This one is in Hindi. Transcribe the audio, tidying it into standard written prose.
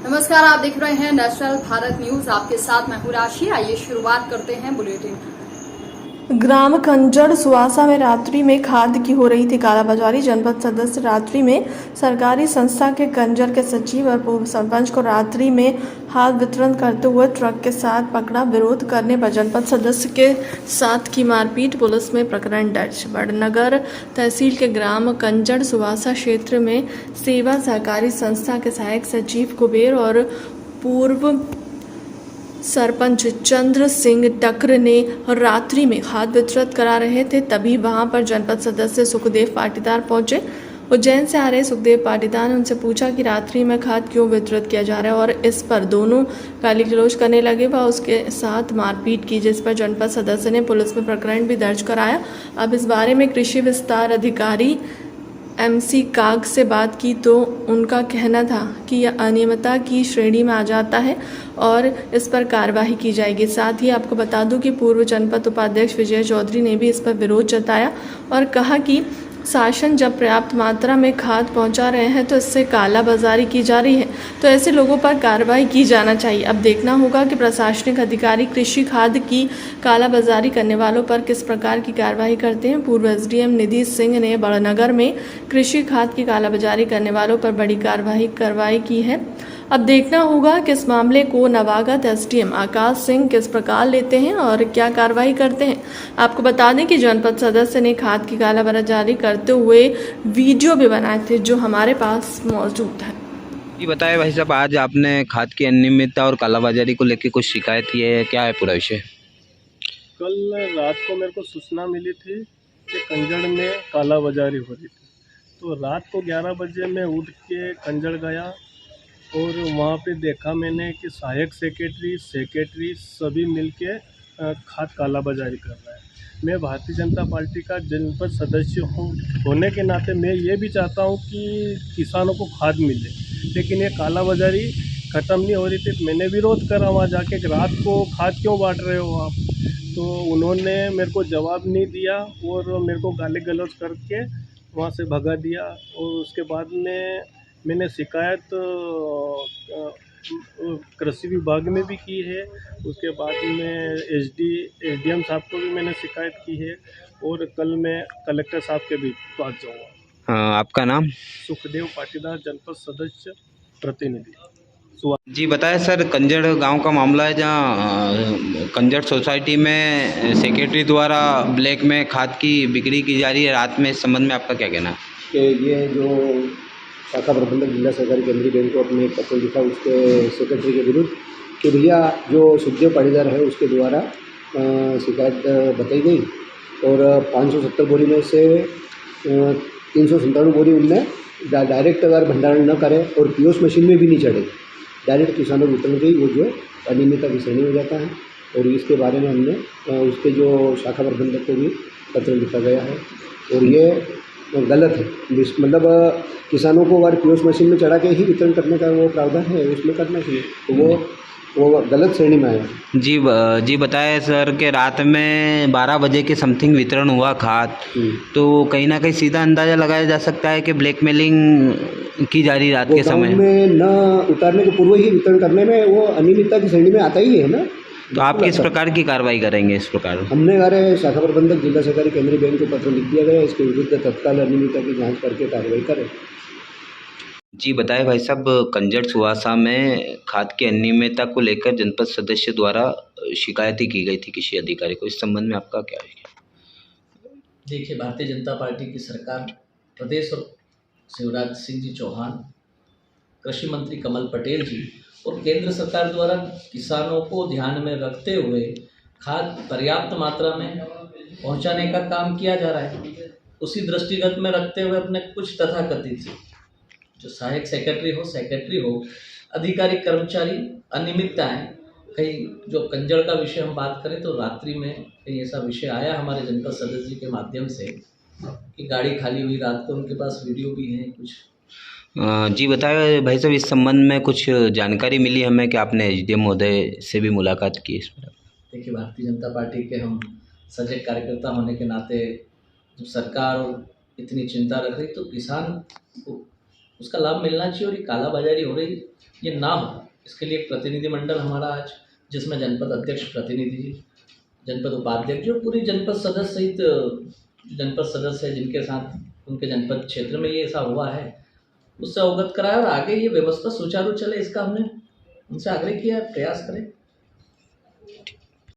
नमस्कार, आप देख रहे हैं नेशनल भारत न्यूज। आपके साथ मैं हूं राशि। आइए शुरुआत करते हैं बुलेटिन की। ग्राम कंजड़ सुवासा में रात्रि में खाद की हो रही थी कालाबाजारी। जनपद सदस्य रात्रि में सरकारी संस्था के कंजर के सचिव और पूर्व सरपंच को रात्रि में खाद वितरण करते हुए ट्रक के साथ पकड़ा। विरोध करने पर जनपद सदस्य के साथ की मारपीट। पुलिस में प्रकरण दर्ज। बड़नगर तहसील के ग्राम कंजड़ सुवासा क्षेत्र में सेवा सहकारी संस्था के सहायक सचिव कुबेर और पूर्व सरपंच चंद्र सिंह टक्र ने रात्रि में खाद वितरित करा रहे थे, तभी वहां पर जनपद सदस्य सुखदेव पाटीदार पहुंचे। उज्जैन से आ रहे सुखदेव पाटीदार ने उनसे पूछा कि रात्रि में खाद क्यों वितरित किया जा रहा है और इस पर दोनों गाली गलौज करने लगे व उसके साथ मारपीट की, जिस पर जनपद सदस्य ने पुलिस में प्रकरण भी दर्ज कराया। अब इस बारे में कृषि विस्तार अधिकारी MC काग से बात की तो उनका कहना था कि यह अनियमितता की श्रेणी में आ जाता है और इस पर कार्रवाई की जाएगी। साथ ही आपको बता दूं कि पूर्व जनपद उपाध्यक्ष विजय चौधरी ने भी इस पर विरोध जताया और कहा कि शासन जब पर्याप्त मात्रा में खाद पहुंचा रहे हैं तो इससे कालाबाजारी की जा रही है, तो ऐसे लोगों पर कार्रवाई की जाना चाहिए। अब देखना होगा कि प्रशासनिक अधिकारी कृषि खाद की कालाबाजारी करने वालों पर किस प्रकार की कार्रवाई करते हैं। पूर्व SDM निधि सिंह ने बड़नगर में कृषि खाद की कालाबाजारी करने वालों पर बड़ी कार्रवाई की है। अब देखना होगा कि इस मामले को नवागत SDM आकाश सिंह किस प्रकार लेते हैं और क्या कार्रवाई करते हैं। आपको बता दें कि जनपद सदस्य ने खाद की कालाबाजारी करते हुए वीडियो भी बनाए थे, जो हमारे पास मौजूद है। जी बताएं भाई साहब, आज आपने खाद की अनियमितता और कालाबाजारी को लेकर कुछ शिकायत की है, क्या है पूरा विषय? कल रात को मेरे को सूचना मिली थी कि कंजड़ में कालाबाजारी हो रही थी, तो रात को 11 बजे मैं उठ के कंजड़ गया और वहाँ पे देखा मैंने कि सहायक सेक्रेटरी सभी मिलके खाद कालाबाजारी कर रहा है। मैं भारतीय जनता पार्टी का जनपद सदस्य होने के नाते मैं ये भी चाहता हूँ कि किसानों को खाद मिले, लेकिन ये कालाबाजारी ख़त्म नहीं हो रही थी। तो मैंने विरोध करा वहाँ जाके कि रात को खाद क्यों बांट रहे हो आप। तो उन्होंने मेरे को जवाब नहीं दिया और मेरे को गाली गलौज करके वहाँ से भगा दिया। और उसके बाद में मैंने शिकायत कृषि विभाग में भी की है। उसके बाद में SDM साहब को भी मैंने शिकायत की है और कल मैं कलेक्टर साहब के भी पास जाऊँगा। हाँ, आपका नाम? सुखदेव पाटीदार, जनपद सदस्य प्रतिनिधि। जी बताएं सर, कंजड़ गांव का मामला है जहां कंजड़ सोसाइटी में सेक्रेटरी द्वारा ब्लैक में खाद की बिक्री की जा रही है रात में। इस संबंध में आपका क्या कहना है? कि ये जो शाखा प्रबंधक जिला सहकारी केंद्रीय बैंक को अपने पत्र लिखा उसके सेक्रेटरी के विरुद्ध कि भैया जो सुखदेव पाटीदार है उसके द्वारा शिकायत बताई गई और 570 बोरी में से 397 बोरी उनने डायरेक्ट अगर भंडारण न करे और POS मशीन में भी नहीं चढ़े, डायरेक्ट किसानों को वितरण गई, वो जो अनियमितता की श्रेणी हो जाता है। और इसके बारे में हमने उसके जो शाखा प्रबंधक को भी पत्र लिखा गया है और ये गलत है। मतलब किसानों को अगर POS मशीन में चढ़ा के ही वितरण करने का वो प्रावधान है, उसमें करना चाहिए, तो वो गलत श्रेणी में आया। जी बताएं सर कि रात में 12 बजे के समथिंग वितरण हुआ खाद, तो कहीं ना कहीं सीधा अंदाज़ा लगाया जा सकता है कि ब्लैकमेलिंग की जा रही रात के समय में न उतारने के पूर्व ही वितरण करने में वो अनियमितता की श्रेणी में आता ही है ना। तो आप किस प्रकार की कार्रवाई करेंगे इस प्रकार? हमने अरे शाखा प्रबंधक जिला सहकारी केंद्रीय बैंक को पत्र लिख दिया गया, इसके विरुद्ध तत्काल अनियमितता की जांच करके कार्रवाई करें। जी बताएं भाई साहब, कंजड़ सुवासा में खाद की अनियमितता को लेकर जनपद सदस्य द्वारा शिकायत की गई थी किसी अधिकारी को, इस संबंध में आपका क्या है? देखिए, भारतीय जनता पार्टी की सरकार, प्रदेश और शिवराज सिंह जी चौहान, कृषि मंत्री कमल पटेल जी और केंद्र सरकार द्वारा किसानों को ध्यान में रखते हुए खाद पर्याप्त मात्रा में पहुंचाने का काम किया जा रहा है। उसी दृष्टिगत में रखते हुए अपने कुछ तथाकथित जो सहायक सेक्रेटरी हो, अधिकारी कर्मचारी अनियमितताएं, कहीं जो कंजड़ का विषय हम बात करें तो रात्रि में कहीं ऐसा विषय आया हमारे जनपद सदस्य जी के माध्यम से कि गाड़ी खाली हुई रात को, उनके पास वीडियो भी है कुछ। जी बताएं भाई साहब, इस संबंध में कुछ जानकारी मिली हमें कि आपने SDM महोदय से भी मुलाकात की इस पर? देखिए, भारतीय जनता पार्टी के हम सजग कार्यकर्ता होने के नाते जब सरकार इतनी चिंता रख रही तो किसान को उसका लाभ मिलना चाहिए और ये कालाबाजारी हो रही ये ना हो, इसके लिए एक प्रतिनिधिमंडल हमारा आज, जिसमें जनपद अध्यक्ष प्रतिनिधि जी, जनपद उपाध्यक्ष जो पूरी जनपद सदस्य सहित जनपद सदस्य है जिनके साथ उनके जनपद क्षेत्र में ये ऐसा हुआ है, उससे अवगत कराया और आगे ये व्यवस्था सुचारू चले इसका हमने उनसे आग्रह किया, प्रयास करें।